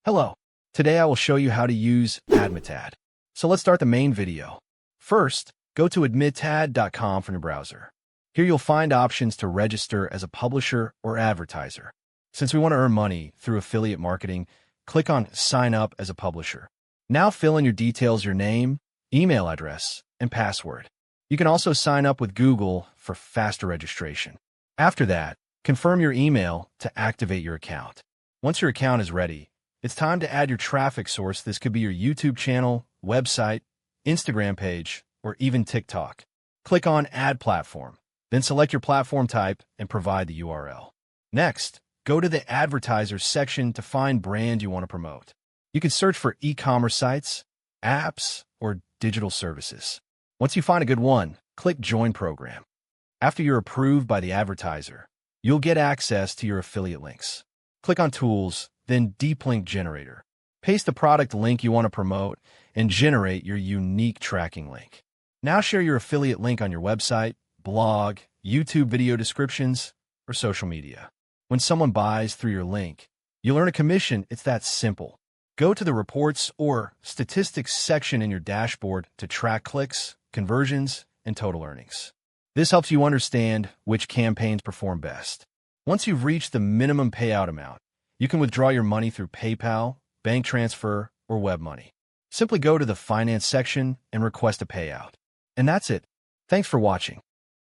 Hello. Today I will show you how to use admitad. So let's start the main video. First, go to admitad.com from your browser. Here you'll find options to register as a publisher or advertiser. Since we want to earn money through affiliate marketing, click on Sign Up as a Publisher. Now fill in your details, your name, email address, and password. You can also sign up with Google for faster registration. After that, confirm your email to activate your account. Once your account is ready, it's time to add your traffic source. This could be your YouTube channel, website, Instagram page, or even TikTok. Click on Add Platform, then select your platform type and provide the URL. Next, go to the Advertisers section to find brand you want to promote. You can search for e-commerce sites, apps, or digital services. Once you find a good one, click Join Program. After you're approved by the advertiser, you'll get access to your affiliate links. Click on Tools, then Deep Link Generator. Paste the product link you want to promote and generate your unique tracking link. Now share your affiliate link on your website, blog, YouTube video descriptions, or social media. When someone buys through your link, you'll earn a commission. It's that simple. Go to the Reports or Statistics section in your dashboard to track clicks, conversions, and total earnings. This helps you understand which campaigns perform best. Once you've reached the minimum payout amount, you can withdraw your money through PayPal, bank transfer, or WebMoney. Simply go to the Finance section and request a payout. And that's it. Thanks for watching.